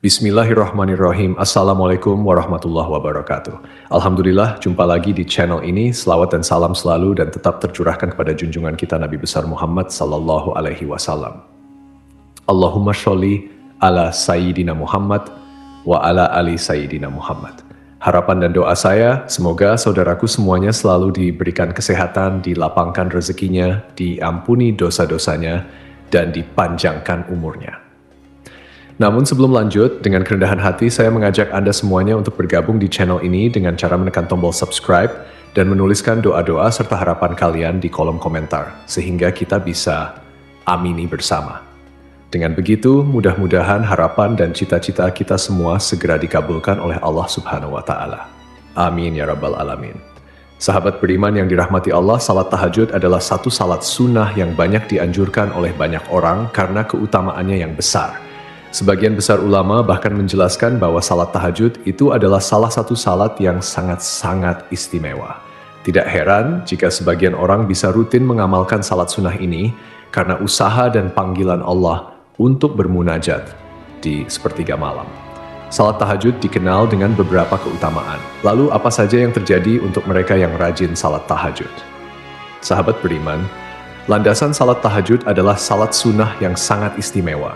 Bismillahirrahmanirrahim. Assalamualaikum warahmatullahi wabarakatuh. Alhamdulillah, jumpa lagi di channel ini. Selawat dan salam selalu dan tetap tercurahkan kepada junjungan kita Nabi besar Muhammad sallallahu alaihi wasallam. Allahumma sholli ala Sayyidina Muhammad wa ala ali Sayyidina Muhammad. Harapan dan doa saya, semoga saudaraku semuanya selalu diberikan kesehatan, dilapangkan rezekinya, diampuni dosa-dosanya, dan dipanjangkan umurnya. Namun sebelum lanjut, dengan kerendahan hati saya mengajak Anda semuanya untuk bergabung di channel ini dengan cara menekan tombol subscribe dan menuliskan doa-doa serta harapan kalian di kolom komentar, sehingga kita bisa amini bersama. Dengan begitu, mudah-mudahan harapan dan cita-cita kita semua segera dikabulkan oleh Allah Subhanahu wa Ta'ala. Amin ya Rabbal 'Alamin. Sahabat beriman yang dirahmati Allah, salat tahajud adalah satu salat sunnah yang banyak dianjurkan oleh banyak orang karena keutamaannya yang besar. Sebagian besar ulama bahkan menjelaskan bahwa salat tahajud itu adalah salah satu salat yang sangat-sangat istimewa. Tidak heran jika sebagian orang bisa rutin mengamalkan salat sunnah ini karena usaha dan panggilan Allah untuk bermunajat di sepertiga malam. Salat tahajud dikenal dengan beberapa keutamaan. Lalu apa saja yang terjadi untuk mereka yang rajin salat tahajud? Sahabat beriman, landasan salat tahajud adalah salat sunnah yang sangat istimewa.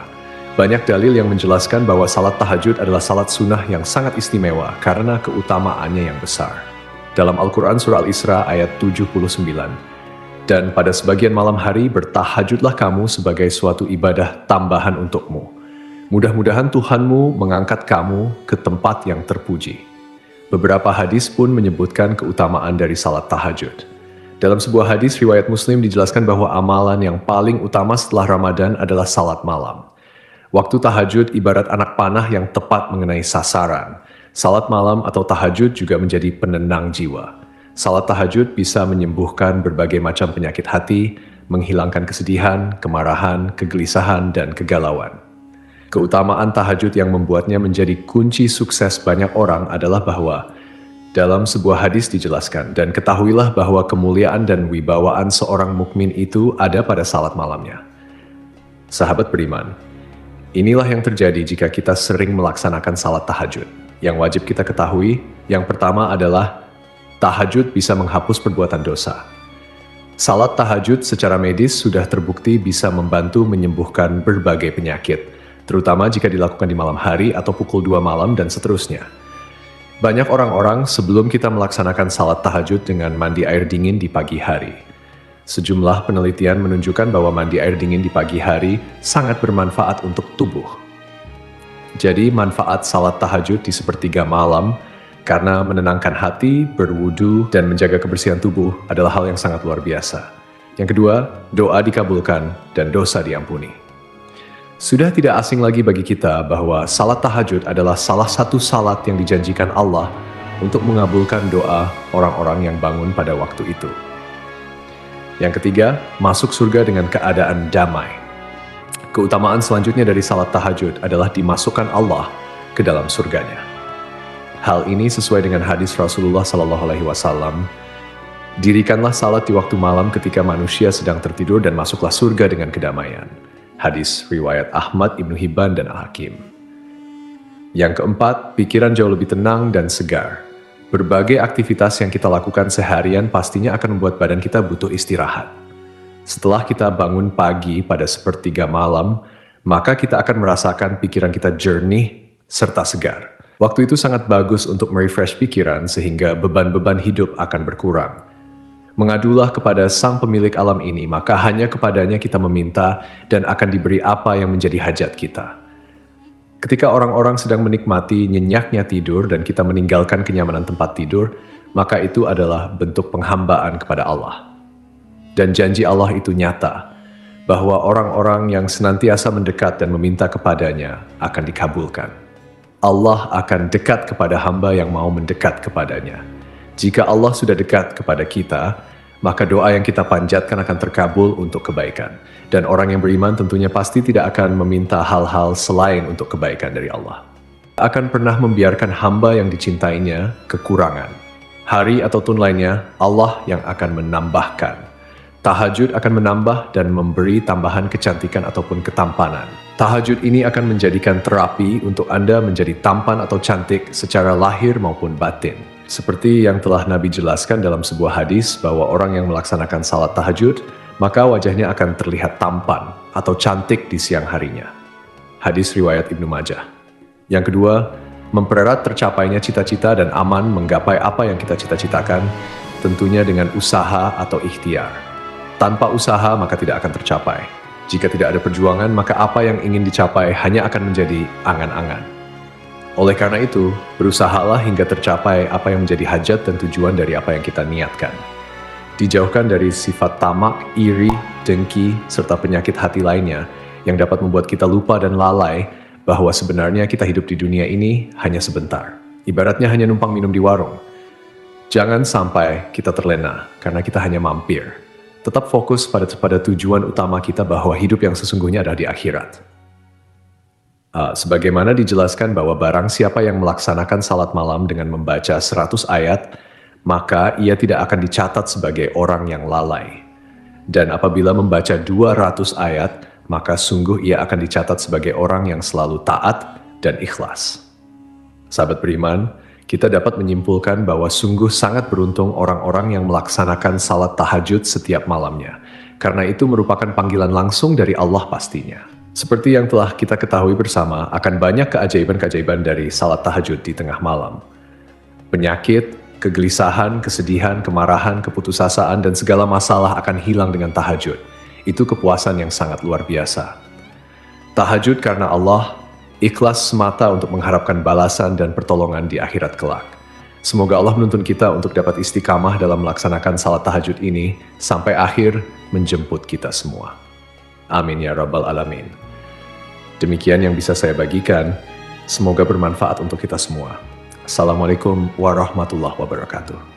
Banyak dalil yang menjelaskan bahwa salat tahajud adalah salat sunnah yang sangat istimewa karena keutamaannya yang besar. Dalam Al-Quran Surah Al-Isra ayat 79, dan pada sebagian malam hari bertahajudlah kamu sebagai suatu ibadah tambahan untukmu. Mudah-mudahan Tuhanmu mengangkat kamu ke tempat yang terpuji. Beberapa hadis pun menyebutkan keutamaan dari salat tahajud. Dalam sebuah hadis riwayat Muslim dijelaskan bahwa amalan yang paling utama setelah Ramadan adalah salat malam. Waktu tahajud ibarat anak panah yang tepat mengenai sasaran. Salat malam atau tahajud juga menjadi penenang jiwa. Salat tahajud bisa menyembuhkan berbagai macam penyakit hati, menghilangkan kesedihan, kemarahan, kegelisahan, dan kegalauan. Keutamaan tahajud yang membuatnya menjadi kunci sukses banyak orang adalah bahwa dalam sebuah hadis dijelaskan, dan ketahuilah bahwa kemuliaan dan wibawaan seorang mukmin itu ada pada salat malamnya. Sahabat beriman, inilah yang terjadi jika kita sering melaksanakan salat tahajud. Yang wajib kita ketahui, yang pertama adalah tahajud bisa menghapus perbuatan dosa. Salat tahajud secara medis sudah terbukti bisa membantu menyembuhkan berbagai penyakit, terutama jika dilakukan di malam hari atau pukul 2 malam dan seterusnya. Banyak orang-orang sebelum kita melaksanakan salat tahajud dengan mandi air dingin di pagi hari. Sejumlah penelitian menunjukkan bahwa mandi air dingin di pagi hari sangat bermanfaat untuk tubuh. Jadi manfaat salat tahajud di sepertiga malam karena menenangkan hati, berwudu, dan menjaga kebersihan tubuh adalah hal yang sangat luar biasa. Yang kedua, doa dikabulkan dan dosa diampuni. Sudah tidak asing lagi bagi kita bahwa salat tahajud adalah salah satu salat yang dijanjikan Allah untuk mengabulkan doa orang-orang yang bangun pada waktu itu. Yang ketiga, masuk surga dengan keadaan damai. Keutamaan selanjutnya dari salat tahajud adalah dimasukkan Allah ke dalam surganya. Hal ini sesuai dengan hadis Rasulullah SAW. Dirikanlah salat di waktu malam ketika manusia sedang tertidur dan masuklah surga dengan kedamaian. Hadis riwayat Ahmad, Ibnu Hibban, dan Al-Hakim. Yang keempat, pikiran jauh lebih tenang dan segar. Berbagai aktivitas yang kita lakukan seharian pastinya akan membuat badan kita butuh istirahat. Setelah kita bangun pagi pada sepertiga malam, maka kita akan merasakan pikiran kita jernih serta segar. Waktu itu sangat bagus untuk merefresh pikiran sehingga beban-beban hidup akan berkurang. Mengadulah kepada sang pemilik alam ini, maka hanya kepadanya kita meminta dan akan diberi apa yang menjadi hajat kita. Ketika orang-orang sedang menikmati nyenyaknya tidur dan kita meninggalkan kenyamanan tempat tidur, maka itu adalah bentuk penghambaan kepada Allah. Dan janji Allah itu nyata, bahwa orang-orang yang senantiasa mendekat dan meminta kepadanya akan dikabulkan. Allah akan dekat kepada hamba yang mau mendekat kepadanya. Jika Allah sudah dekat kepada kita, maka doa yang kita panjatkan akan terkabul untuk kebaikan. Dan orang yang beriman tentunya pasti tidak akan meminta hal-hal selain untuk kebaikan dari Allah. Akan pernah membiarkan hamba yang dicintainya kekurangan. Hari atau tahun lainnya, Allah yang akan menambahkan. Tahajud akan menambah dan memberi tambahan kecantikan ataupun ketampanan. Tahajud ini akan menjadikan terapi untuk Anda menjadi tampan atau cantik secara lahir maupun batin. Seperti yang telah Nabi jelaskan dalam sebuah hadis bahwa orang yang melaksanakan salat tahajud, maka wajahnya akan terlihat tampan atau cantik di siang harinya. Hadis riwayat Ibnu Majah. Yang kedua, mempererat tercapainya cita-cita dan aman menggapai apa yang kita cita-citakan, tentunya dengan usaha atau ikhtiar. Tanpa usaha maka tidak akan tercapai. Jika tidak ada perjuangan, maka apa yang ingin dicapai hanya akan menjadi angan-angan. Oleh karena itu, berusahalah hingga tercapai apa yang menjadi hajat dan tujuan dari apa yang kita niatkan. Dijauhkan dari sifat tamak, iri, dengki, serta penyakit hati lainnya yang dapat membuat kita lupa dan lalai bahwa sebenarnya kita hidup di dunia ini hanya sebentar. Ibaratnya hanya numpang minum di warung. Jangan sampai kita terlena karena kita hanya mampir. Tetap fokus pada tujuan utama kita bahwa hidup yang sesungguhnya ada di akhirat. Sebagaimana dijelaskan bahwa barang siapa yang melaksanakan salat malam dengan membaca 100 ayat, maka ia tidak akan dicatat sebagai orang yang lalai. Dan apabila membaca 200 ayat, maka sungguh ia akan dicatat sebagai orang yang selalu taat dan ikhlas. Sahabat beriman, kita dapat menyimpulkan bahwa sungguh sangat beruntung orang-orang yang melaksanakan salat tahajud setiap malamnya, karena itu merupakan panggilan langsung dari Allah pastinya. Seperti yang telah kita ketahui bersama, akan banyak keajaiban-keajaiban dari salat tahajud di tengah malam. Penyakit, kegelisahan, kesedihan, kemarahan, keputusasaan, dan segala masalah akan hilang dengan tahajud. Itu kepuasan yang sangat luar biasa. Tahajud karena Allah, ikhlas semata untuk mengharapkan balasan dan pertolongan di akhirat kelak. Semoga Allah menuntun kita untuk dapat istiqamah dalam melaksanakan salat tahajud ini sampai akhir menjemput kita semua. Amin ya rabbal alamin. Demikian yang bisa saya bagikan. Semoga bermanfaat untuk kita semua. Assalamualaikum warahmatullahi wabarakatuh.